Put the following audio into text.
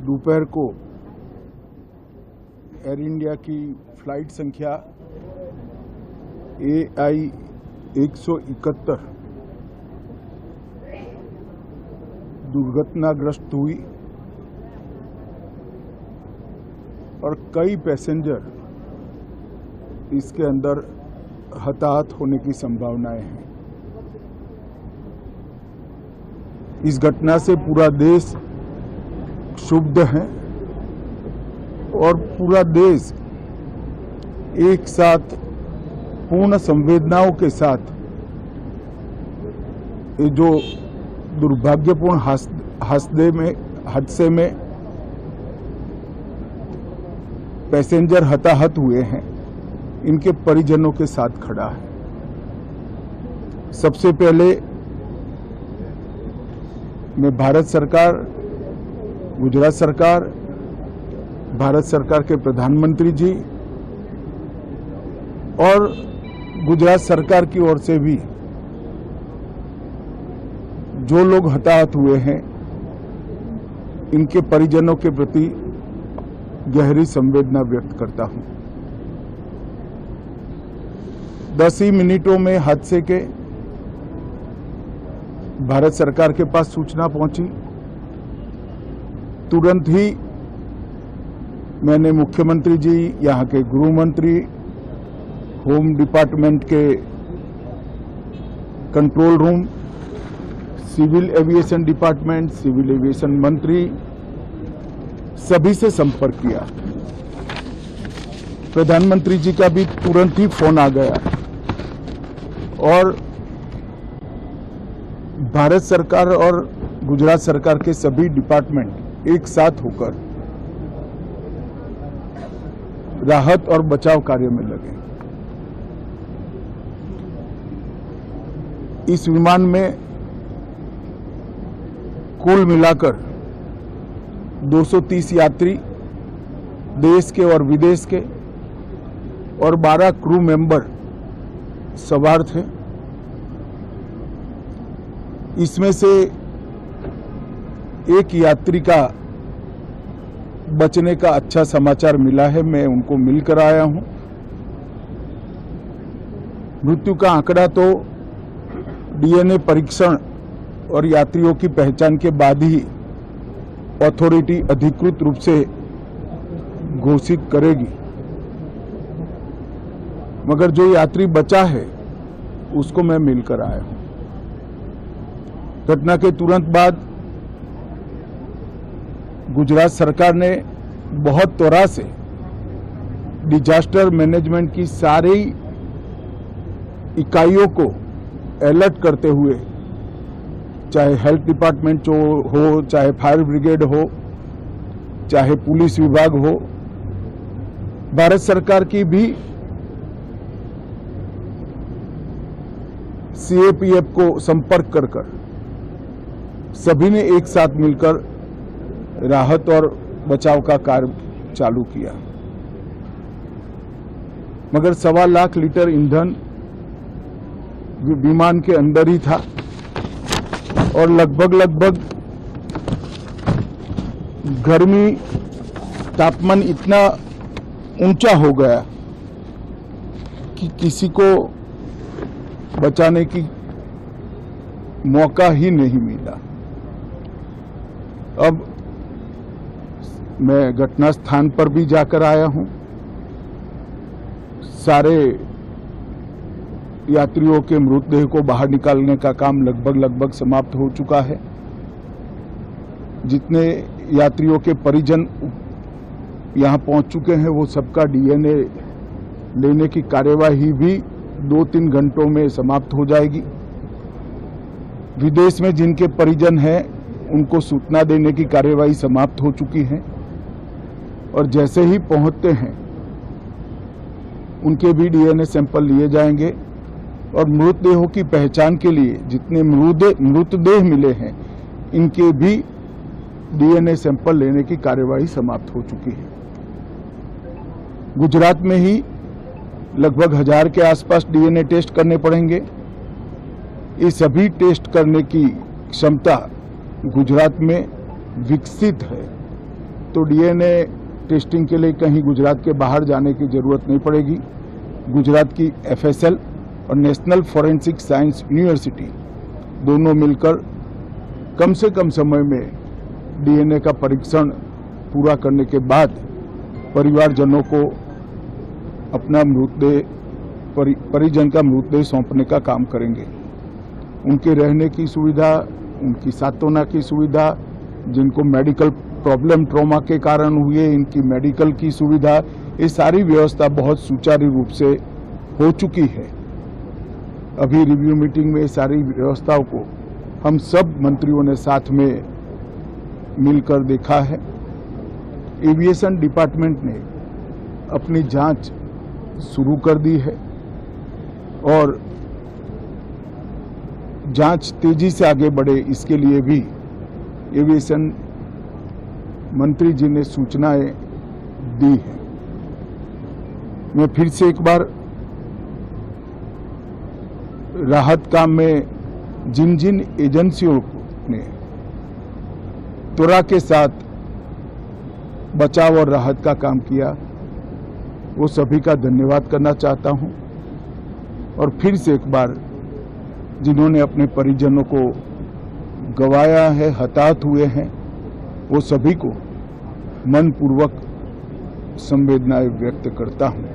दोपहर को air India की फ्लाइट संख्या AI 171 दुर्घटनाग्रस्त हुई और कई पैसेंजर इसके अंदर हताहत होने की संभावनाएं हैं। इस घटना से पूरा देश क्षुब्ध है और पूरा देश एक साथ पूर्ण संवेदनाओं के साथ ये जो दुर्भाग्यपूर्ण हादसे में पैसेंजर हताहत हुए हैं, इनके परिजनों के साथ खड़ा है। सबसे पहले मैं भारत सरकार, गुजरात सरकार, भारत सरकार के प्रधानमंत्री जी और गुजरात सरकार की ओर से भी जो लोग हताहत हुए हैं, इनके परिजनों के प्रति गहरी संवेदना व्यक्त करता हूं। 10 ही मिनटों में हादसे के भारत सरकार के पास सूचना पहुंची। तुरंत ही मैंने मुख्यमंत्री जी, यहाँ के गृह मंत्री, होम डिपार्टमेंट के control room, civil aviation department, civil aviation मंत्री, सभी से संपर्क किया। प्रधानमंत्री जी का भी तुरंत ही फोन आ गया और भारत सरकार और गुजरात सरकार के सभी डिपार्टमेंट एक साथ होकर राहत और बचाव कार्य में लगे। इस विमान में कुल मिलाकर 230 यात्री देश के और विदेश के और 12 क्रू मेंबर सवार थे। इसमें से एक यात्री का बचने का अच्छा समाचार मिला है, मैं उनको मिलकर आया हूं। मृत्यु का आंकड़ा तो DNA परीक्षण और यात्रियों की पहचान के बाद ही अथॉरिटी अधिकृत रूप से घोषित करेगी, मगर जो यात्री बचा है उसको मैं मिलकर आया हूं। घटना के तुरंत बाद गुजरात सरकार ने बहुत त्वरा से डिजास्टर मैनेजमेंट की सारी इकाइयों को अलर्ट करते हुए, चाहे हेल्थ डिपार्टमेंट हो, चाहे फायर ब्रिगेड हो, चाहे पुलिस विभाग हो, भारत सरकार की भी CAPF को संपर्क कर सभी ने एक साथ मिलकर राहत और बचाव का कार्य चालू किया। मगर 1.25 लाख लीटर ईंधन विमान के अंदर ही था और लगभग गर्मी, तापमान इतना ऊंचा हो गया कि किसी को बचाने की मौका ही नहीं मिला। अब मैं घटना स्थान पर भी जाकर आया हूं। सारे यात्रियों के मृतदेह को बाहर निकालने का काम लगभग समाप्त हो चुका है। जितने यात्रियों के परिजन यहां पहुंच चुके हैं, वो सबका DNA लेने की कार्यवाही भी 2-3 घंटों में समाप्त हो जाएगी। विदेश में जिनके परिजन हैं, उनको सूचना देने की कार्यवाही समाप्त हो चुकी है और जैसे ही पहुंचते हैं उनके भी DNA सैंपल लिए जाएंगे और मृतदेहों की पहचान के लिए जितने मृतदेह मिले हैं, इनके भी DNA सैंपल लेने की कार्यवाही समाप्त हो चुकी है। गुजरात में ही लगभग 1000 के आसपास DNA टेस्ट करने पड़ेंगे। ये सभी टेस्ट करने की क्षमता गुजरात में विकसित है तो डीएनए टेस्टिंग के लिए कहीं गुजरात के बाहर जाने की ज़रूरत नहीं पड़ेगी। गुजरात की एफएसएल और नेशनल फॉरेंसिक साइंस यूनिवर्सिटी दोनों मिलकर कम से कम समय में डीएनए का परीक्षण पूरा करने के बाद परिवारजनों को अपना मृतदेह परिजन का मृतदेह सौंपने का काम करेंगे। उनके रहने की सुविधा, उनकी सांत्वना की सुविधा, जिनको मेडिकल प्रॉब्लम ट्रॉमा के कारण हुए इनकी मेडिकल की सुविधा, ये सारी व्यवस्था बहुत सुचारू रूप से हो चुकी है। अभी रिव्यू मीटिंग में सारी व्यवस्थाओं को हम सब मंत्रियों ने साथ में मिलकर देखा है। एविएशन डिपार्टमेंट ने अपनी जांच शुरू कर दी है और जांच तेजी से आगे बढ़े इसके लिए भी एविएशन मंत्री जी ने सूचनाएं दी हैं। मैं फिर से एक बार राहत काम में जिन जिन एजेंसियों ने त्वरा के साथ बचाव और राहत का काम किया, वो सभी का धन्यवाद करना चाहता हूं। और फिर से एक बार जिन्होंने अपने परिजनों को गंवाया है, हताहत हुए हैं, वो सभी को मनपूर्वक संवेदनाएं व्यक्त करता हूं।